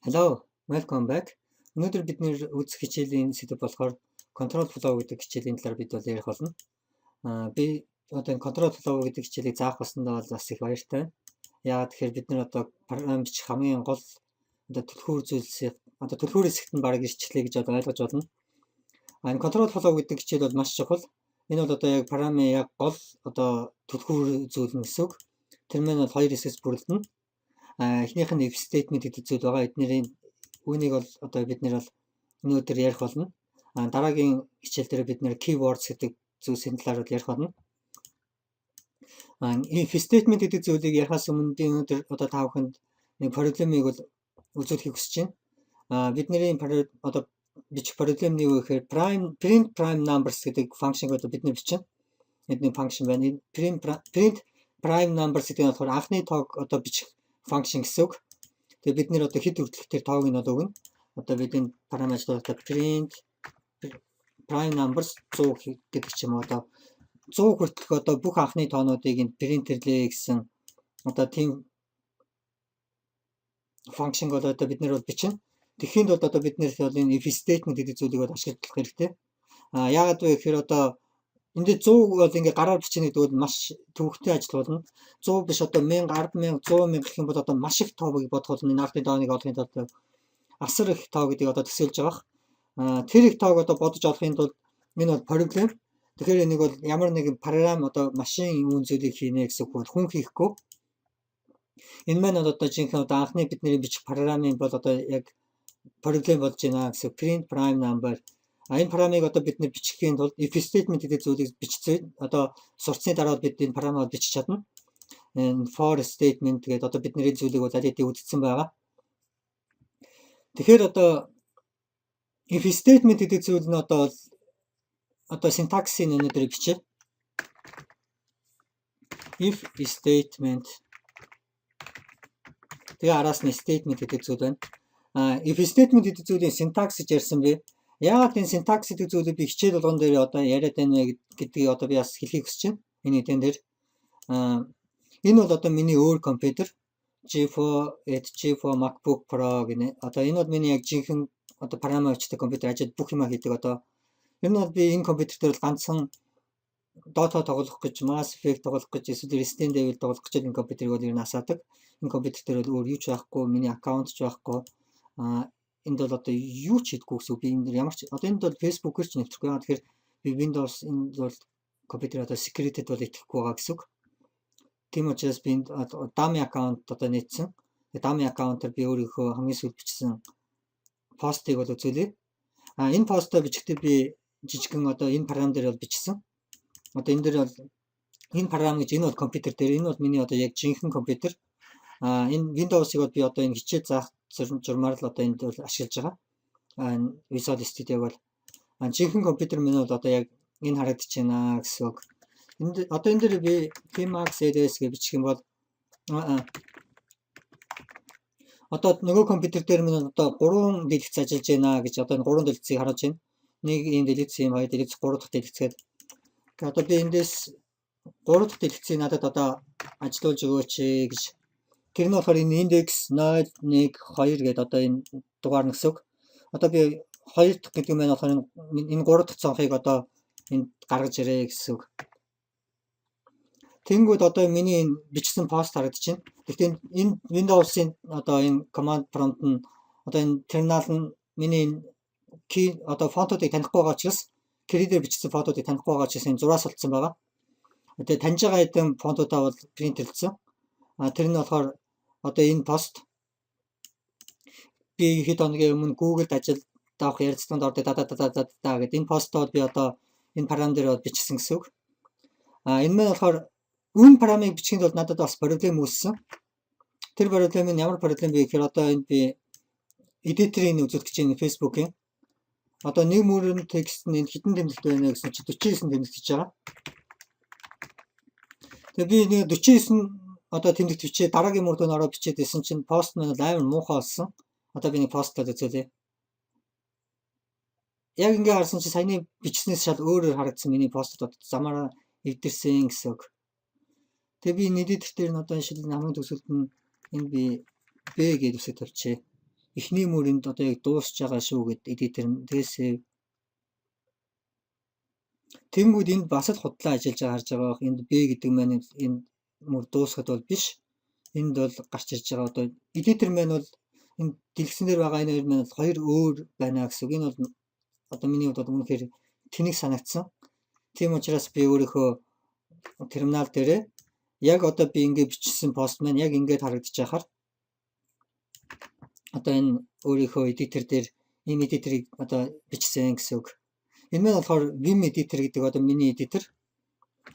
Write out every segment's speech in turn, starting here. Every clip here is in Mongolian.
Hello, welcome back. Өнөөдөр бид үзэх хичээлийн сэдэв болохоор control flow гэдэг хичээлийн талаар бид бол ярих болно. Би одоо энэ control flow гэдэг хичээлийг заах болсондоо бол бас их баяртай байна. Яагаад тэгэхээр бид нар одоо програм бичих хамгийн гол одоо түлхүүр зүйлсээ одоо түлхүүр хэсэгт нь бараг ирчлээ гэж одоо ойлгож байна. Энэ control flow гэдэг хичээл бол маш чухал. Энэ бол одоо яг програмын яг гол одоо түлхүүр зүйл нь гэсэн үг. Тэр мань бол хоёр хэсгээс бүрдэнэ. Эхнийх нь if statement гэдэг зүйл байгаа. Эднэрийн үүнийг бол одоо бид нэр бол өнөөдөр ярих болно. Дараагийн хичээл дээр бид нэр keywords гэдэг зүйлсийн талаар ярих болно. If statement гэдэг зүйлийг ярихаас өмнө би өнөөдөр одоо та бүхэнд нэг проблемыг бол үзүүлэхийг хүсэж байна. Бидний одоо бичих проблем нь юу гэхээр print prime numbers гэдэг функцийг одоо бид нэр бичнэ. Эдний функшн байна. Print prime numbers гэдэг нь болохоор анхны тоог одоо бичих функшн гэсэн үг. Тэгээ бид нэр одоо хэд хүртэлх тэр тоог нь бол өгнө. Одоо бид энэ параметруудаа print prime numbers 100 гэдэг ч юм уу одоо 100 хүртэлх одоо бүх анхны тоонуудыг энэ принтэрлээ гэсэн одоо тийм функшн бол одоо бид нэр бол бичнэ. Тэгэхэд бол одоо бид нэр бол энэ if statement гэдэг зүйлийг бол ашиглах хэрэгтэй. Яагаад вэ гэхээр одоо энд 100 бол ингээ гараар бичнэ гэдэг бол маш төвөгтэй ажил болно. 100 биш одоо 1000, 100000, 100,000 гэх юм бол одоо маш их тоог бодох болно. Энэ ардын тооныг олохын тулд асар их тоо гэдэг одоо төсөөлж байгаа. Тэр их тоог одоо бодож олохын тулд энэ бол проблем. Тэгэхээр энийг бол ямар нэгэн програм одоо машин үүн зүйлийг хийнэ гэсэн үг бол хүн хийхгүй. Энэ маань одоо жинхэнэ одоо анхны бидний бичих програмын бол одоо яг проблем болж байна гэсэн print prime number. Энэ програмыг одоо бид нэр бичихийн тулд if statement гэдэг зүйлийг бичцээ одоо сурцсны дараа бид энэ програмыг бичих чадна. For statement гэдэг одоо бидний зүйлийг бол аль хэдийн үздсэн байгаа. Тэгэхээр одоо if statement гэдэг зүйл нь одоо синтаксийн өнөдөр бичээ. If statement тэгээ араас нь statement гэдэг зүйл байна. If statement гэдэг зүйлийн синтакс гэж ярьсан бэ. Яагаад энэ синтакс гэдэг зүйлийг би хичээл болгон дээр одоо яриад байна гэдгийг одоо би бас хэлхийг хүсэж байна. Энэ тэн дээр энэ бол одоо миний өөр компьютер G4 MacBook Pro гэнэ. Одоо энэ бол миний яг жинхэнэ одоо програм авчдаг компьютер ажил бүх юм хийдэг одоо. Энэ бол би энэ компьютер дээр бол ганцхан Dota тоглох гэж, Mass Effect тоглох гэж, эсвэл Resident Evil тоглох гэж энэ компьютерийг бол ер нь асаадаг. Энэ компьютер дээр бол өөр юу ч байхгүй, миний аккаунт ч байхгүй. Энд бол одоо юу ч хийдэггүй гэсэн үг. Би энэ ямар ч одоо энд бол Facebook-ээр ч нэвтрэхгүй байгаа. Тэгэхээр би Windows энд бол компьютер одоо security-д бол итгэхгүй байгаа гэсэн үг. Тийм учраас би энд dummy аккаунт одоо нээсэн. Тэгээ dummy аккаунтаар би өөрийнхөө хамгийн сүүлд бичсэн постыг бол үзүүлээ. Энэ постоо бичихдээ би жижигхэн одоо энэ програм дээр бол бичсэн. Одоо энэ дээр бол энэ програм гэж энэ бол компьютер дээр энэ бол миний одоо яг жинхэнэ компьютер. Энэ Windows-ыг бол би одоо энэ хичээл заах журмаар л одоо энд бол ашиглаж байгаа. Visual Studio бол жинхэнэ компьютер минь бол одоо яг энэ харагдаж байна гэсэн үг. Одоо энэ дээр би Emacs LS гэж бичих юм бол одоо нөгөө компьютер дээр минь одоо 3 дэлгэц ажиллаж байна гэж одоо энэ 3 дэлгэцийг харуулж байна. Нэг энэ дэлгэц, юм 2 дэлгэц, 3 дахь дэлгэцгээд. Одоо би эндээс 3 дахь дэлгэцийг надад одоо ажилуулж өгөөч гэж. Тэр нь болохоор энэ index 0 1 2 гэдэг одоо энэ дугаар нь гэсэн үг. Одоо би 2 дахь гэдэг нь болохоор энэ 3 дахь цонхыг одоо энд гаргаж ирээ гэсэн үг. Тэнгүүд одоо миний энэ бичсэн пост харагдаж байна. Гэхдээ энэ Windows-ийн одоо энэ command prompt нь одоо энэ терминал нь миний key одоо фонтуудыг танихгүй байгаа учраас кириллээр бичсэн фонтуудыг танихгүй байгаа учраас энэ зураас олдсон байгаа. Тэгээ таньж байгаа хэдэн фонтуудаа бол принтэрлсэн. Тэр нь болохоор одоо энэ пост би хэд хоногийн өмнө Google-д ажил авах ярилцлаганд ордог даа гэдэг энэ постоо би одоо энэ програм дээр бол бичсэн гэсэн үг. Энэ маань болохоор үн програмыг бичихэнд бол надад бас проблем үүссэн. Тэр проблем нь ямар проблем бэ гэхээр одоо энэ би эдиторыг үзүүлэх гэж байна Facebook-ийн. Одоо нэг мөрөн текст нь энэ хитэн тэмдэгт байна гэсэн чи 49 тэмдэгт хийж байгаа. Тэгээ би нэг 49 одоо тэмдэгт бичээ дараагийн мөр дөрөөр ороод бичээд байсан чинь пост маань амар муухай болсон. Одоо би нэг постлоод үзүүлээ. Яг ингээ харсан чи саяны бичснээс шал өөрөөр харагдсан миний постууд замаараа эвдэрсэн гэсэн үг. Тэгээ би эдитор дээр нь одоо энэ шилэн хамгийн төсөлд нь энэ би B гэж үсэг тавьчихъя. эхний мөрөнд одоо яг дуусч байгаа шүү гэд эдитер нь тэгээс тэнгүүд энд бас л худлаа ажиллаж байгаа харж байгаа бох. Энд B гэдэг маань энэ мөр дуусахад бол биш. Энд бол гарч ирж байгаа одоо эдитер маань бол энэ дэлгэсэн дээр байгаа энэ хоёр маань хоёр өөр байна гэсэн үг. Энэ бол одоо миний хувьд үнэхээр тэнэг санагдсан. Тийм учраас би өөрийнхөө терминал дээрээ яг одоо би ингээд бичсэн пост маань яг ингээд харагдаж байхаар одоо энэ өөрийнхөө эдитер дээр энэ эдитерийг одоо бичсэн гэсэн үг. Энэ маань болохоор Vim editor гэдэг одоо миний эдитер.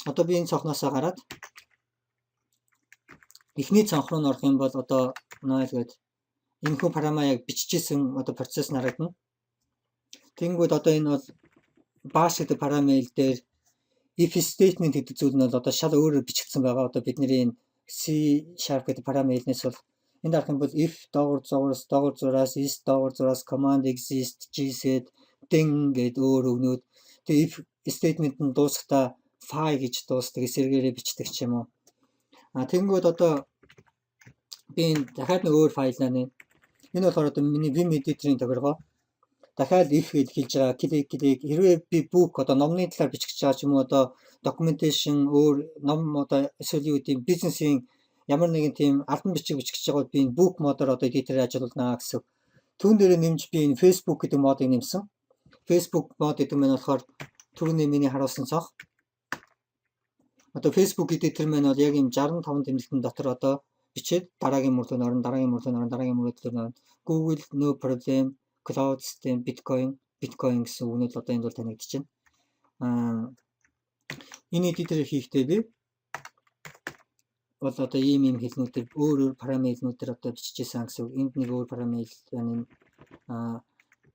Одоо би энэ цонхноосоо гараад эхний цонх руу орох юм бол одоо 0 гээд энэхүү парама яг бичижсэн одоо процесс харагдана. Тэнгүүд одоо энэ бол bash гэдэг параметр дээр if statement гэдэг зүйл нь бол одоо шал өөрөөр бичигдсэн байгаа. Одоо бидний C# гэдэг параметрнээс бол энд харах юм бол if доогуур зураас is доогуур зураас command exist gset then гэдэг өөр өгнүүд. Тэгээ if statement нь дуусахдаа file гэж дуусдаг эсэргээрээ бичдэг ч юм уу. Тэнгүүд одоо би дахиад нэг өөр файл нэ. Энэ болохоор одоо миний Vim editor-ийн тохиргоо. Дахиад if гэж хэлж байгаа клик хэрвээ би book одоо номны талаар бичих гэж байгаа ч юм уу одоо documentation өөр ном одоо эсвэл юу гэдэг бизнесийн ямар нэгэн тийм албан бичиг бичих гэж байгаа би энэ book модоор одоо editor ажиллуулнаа гэсэн. Түүн дээр нэмж би энэ Facebook гэдэг модыг нэмсэн. Facebook мод гэдэг нь болохоор түрүүний миний харуулсан цонх. Одоо Facebook editor маань бол яг юм 65 тэмдэгтэн дотор одоо бичээд дараагийн мөрөнд орно. Google no problem, Cloud System, Bitcoin гэсэн үгнүүд одоо энд бол танигдчихэв. Энэ эдитер хийхдээ би бол одоо ийм хэлнүүдээр өөр параметрнүүдээр одоо бичижсэн гэсэн үг. Энд нэг өөр параметр байна.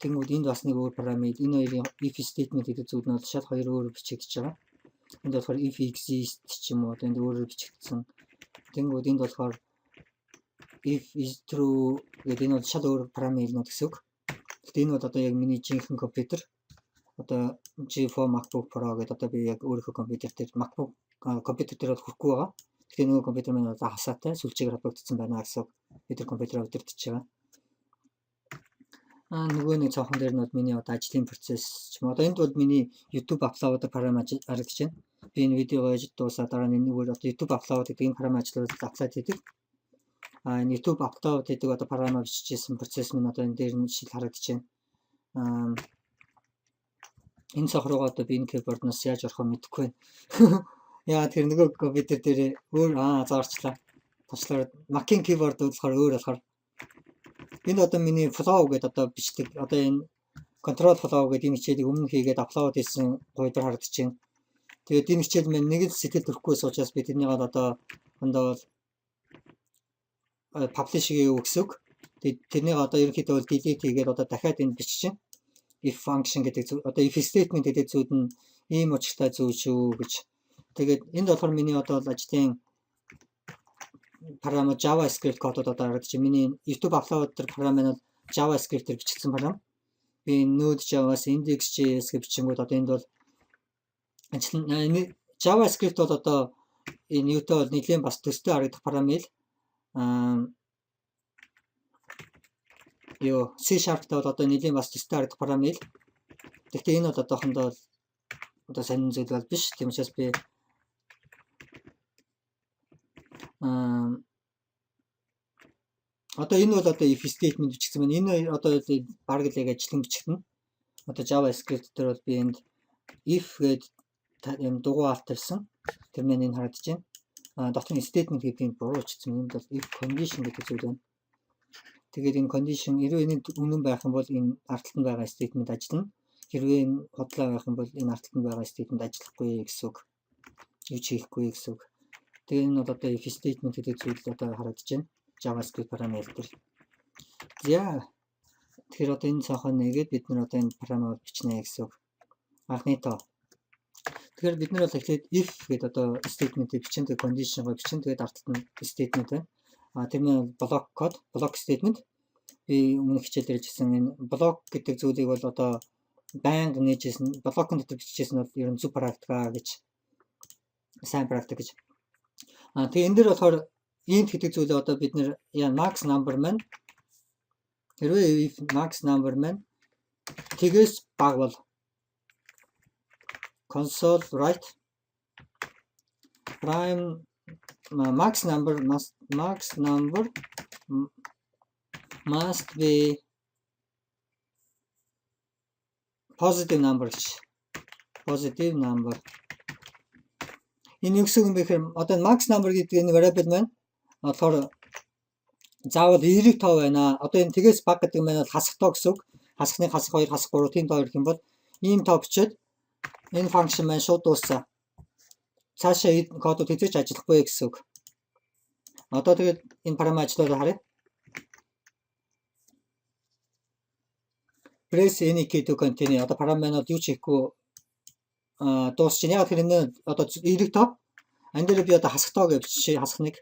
Тэнгүүд энд бас нэг өөр параметр. Энэ хоёрын if statement гэдэг зүйл нь бол шал хоёр өөр бичигдэж байгаа. Энд болохоор if exist ч юм уу одоо энд өөрөөр бичигдсэн. Тэнгүүд энд болохоор if is true гэдэг энэ бол шал өөр параметрнууд гэсэн үг. Гэхдээ энэ бол одоо яг миний жинхэнэ компьютер. Одоо G4 MacBook Pro гэдэг одоо би яг өөрийнхөө компьютер дээр MacBook компьютер дээр бол хүрхгүй байгаа. Тэгэхээр нөгөө компьютер маань одоо хасаатай сүлжээгээр холбогдсон байна гэсэн үг. Би тэр компьютероо удирдах байгаа. Нөгөө нэг цонхон дээр нь бол миний одоо ажлын процесс ч юм уу. Одоо энд бол миний YouTube upload параметр харагдаж байна. Би энэ видеогоо дуусаад дараа нь нөгөө одоо YouTube upload гэдэг энэ параметрыг апплод хийдэг. Энэ YouTube upload гэдэг одоо параметр бичижсэн процесс минь одоо энэ дээр нь шил харагдаж байна. Энэ цохрогоо одоо би энэ keyboard-наас яаж орохоо мэдэхгүй байна. Яа тэр нөгөө компьютер дээр өөр заарчлаа. Туслаар Mac-ийн keyboard болохоор өөр болохоор энэ одоо миний flow гэдэг одоо бичдэг. Одоо энэ control flow гэдэг энэ хичээлийг өмнө хийгээд upload хийсэн гойдор харагдаж байна. Тэгээд энэ хичээл маань нэг л сэтгэл төрөхгүй учраас би тэрнийг одоо хондоо publish хийгээ өгсөн. Тэгээд тэрнийг одоо ерөнхийдөө бол delete хийгээд одоо дахиад энэ бичиж байна. If function гэдэг зүйл одоо if statement гэдэг зүйл нь ийм учиртай зүйл шүү гэж. Тэгээд энд болохоор миний одоо ажлын параметр JavaScript кодод одоо харагдаж байна. Миний YouTube upload дээр параметр нь JavaScript-ээр бичигдсэн парам. Би Node.js, Index.js гэж бичингүүд одоо энд бол JavaScript бол одоо энэ юутай бол нэлийн бас төстэй харагдах параметр. C# бол одоо нэлийн бас төстэй харагдах параметр. Гэхдээ энэ бол одоохондоо одоо сонин зүйл бол биш. Тийм учраас би одоо энэ бол одоо if statement бичигдсэн байна. Энэ одоо баг л яг ажлын бичигдэнэ. Одоо JavaScript дээр бол би энд if гэдэг юм дугуй алт тавьсан. Тэр маань энэ харагдаж байна. Доторын statement гэдэг нь буруу бичсэн. Энд бол if condition гэдэг зүйл байна. Тэгээд энэ condition хэрвээ энэ үнэн байх юм бол энэ арталтанд байгаа statement ажиллана. Хэрвээ энэ худлаа байх юм бол энэ арталтанд байгаа statement ажиллахгүй гэсэн үг. Юу ч хийхгүй гэсэн үг. Тэгээд энэ бол одоо if statement гэдэг зүйл одоо харагдаж байна. JavaScript параметр дээр. За тэгэхээр одоо энэ цонхоо нэгээд бид нар одоо энэ параметр бичнэ гэсэн үг. Анхны тоо. Тэгэхээр бид нар бол эхлээд if гэдэг одоо statement-ийг бичин, тэгээд condition-гоо бичин, тэгээд арталт нь statement байна. Тэр нь block statement. Би өмнөх хичээлээр хэлсэн энэ block гэдэг зүйлийг бол одоо байнга нээжсэн, блокын дотор бичижсэн бол ер нь зөв практика гэж сайн практик гэж. Тэгээ энэ дэр болохоор int гэдэг зүйлээ одоо бид нэр max number маань Хэрвээ if max number маань тэгээс бага бол console write prime max number must be positive number гэж. Positive number. Энэ юу гэсэн юм бэ гэхээр одоо max number гэдэг энэ variable маань болохоор заавал эерэг тоо байна. Одоо энэ тэгээс бага гэдэг маань бол хасах тоо гэсэн үг. Хасахны хасах 2, хасах 3 тийм тоо ирэх юм бол ийм тоо бичээд энэ function маань шууд дууссан. Цаашаа кодод хэзээ ч ажиллахгүй гэсэн үг. Одоо тэгээд энэ параметр ажиллуулаад харъя. Press any key to continue. Одоо параметрууд юу ч хийхгүй дуусчихна. Яг тэр энэ одоо эерэг тоо. Ан дээр би одоо хасах тоо гэж бичиж хасах нэг.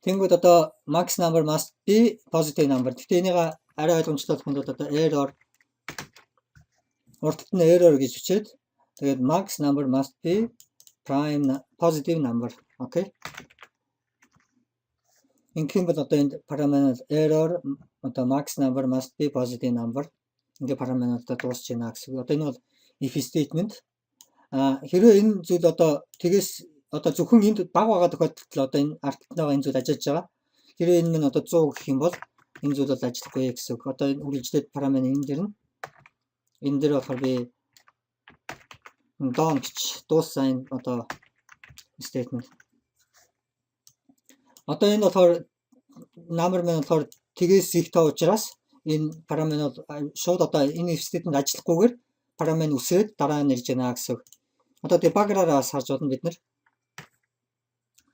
Тэнгүүд одоо max number must be positive number. Гэтэ энийг арай ойлгомжтой болох нь одоо error урдд нь error гэж бичээд тэгээд max number must be prime positive number. Окей. Ингээм бол одоо энэ параметр error одоо max number must be positive number. Ингээ параметруудаа дуусч байна гэсэн. Одоо энэ бол if statement. Хэрвээ энэ зүйл одоо тэгээс одоо зөвхөн энд баг байгаа тохиолдолд одоо энэ арттайгаа энэ зүйл ажиллаж байгаа. Хэрвээ энэ минь одоо 100 гэх юм бол энэ зүйл бол ажиллахгүй гэсэн үг. Одоо энэ үргэлжлээд параметр энэ дээр нь энэ дээр болохоор би done гэж дууссан энэ одоо statement. Одоо энэ болохоор number маань болохоор тэгээс их тоо учраас энэ параметр шууд одоо энэ if statement ажиллахгүйгээр параметр үсрээд дараа нь ирж байна гэсэн үг. Одоо debugger-аас харж болно бид нар.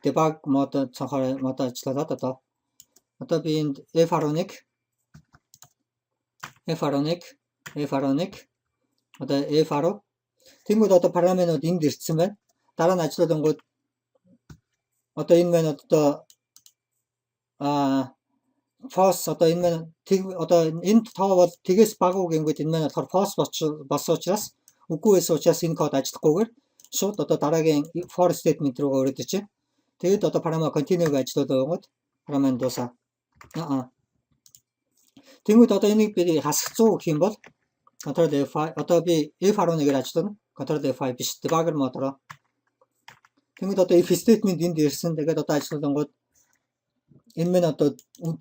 Debug mode цонхоор мод ажиллаад одоо би энд F11 одоо F10 тэнгууд одоо параметрууд энд ирсэн байна. Дараа нь ажиллуулангууд одоо энэ маань одоо false одоо энэ маань одоо энд тоо бол тэгээс бага уу гингүүд энэ маань болохоор false болсон учраас үгүй байсан учраас энэ код ажиллахгүйгээр шууд одоо дараагийн for statement руугаа өрөөд ирж байна. Тэгээд одоо параметр continue гэж ажиллуулаад параметр дуусаа. Тэнгүүд одоо энийг би хасах 100 гэх юм бол Ctrl F5 одоо би F11-ээр ажиллана. Ctrl F5 биш debugger модороо. Тэнгүүд одоо if statement энд ирсэн. Тэгээд одоо ажиллуулангууд энэ мэн одоо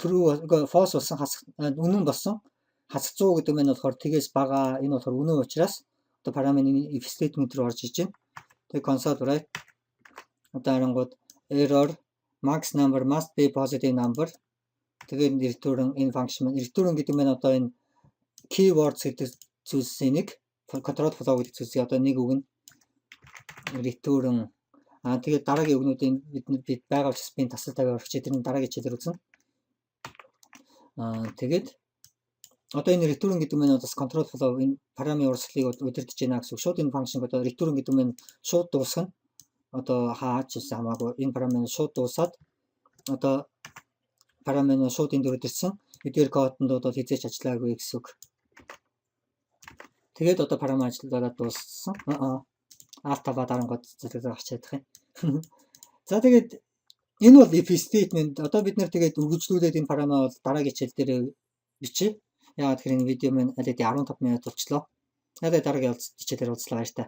true false болсон хасах үнэн болсон. Хасах 100 гэдэг нь болохоор тэгээс бага энэ болохоор үнэн учраас одоо параметр if statement руу орж иж байна. Тэгээд console write одоо харангууд error max number must be positive number. Тэгээд return энэ function return гэдэг нь одоо энэ keywords гэдэг зүйлсийн нэг control flow гэдэг зүйлсийн одоо нэг үг нь return тэгээд дараагийн үгнүүдийн бид байгаа учраас би тасал тавиа орчих тэрний дараагийн хичээлээр үзнэ. Тэгээд одоо энэ return гэдэг нь бас control flow энэ параметрын урсгалыг удирдах байна гэсэн. Шууд энэ function одоо return гэдэг нь шууд дуусгана. Одоо хаач гэсэн хамаагүй энэ параметр шууд дуусаад одоо параметр шууд энд өрөдөрсөн. Эдгээр кодонд бол хизээч ажиллаагүй гэсэн үг. Тэгээд одоо параметр ажиллаад дууссан. Артава дарангууд зэрэг гарч чадах юм. За тэгээд энэ бол if statement. Одоо бид нэр тэгээд үргэлжлүүлээд энэ параметр бол дараагийн хичээл дээр бичээ. Яагаад гэхээр энэ видео маань аль хэдийн 15 минут болчлоо. Тэгээд дараагийн хичээлээр уулзлаа баяр та.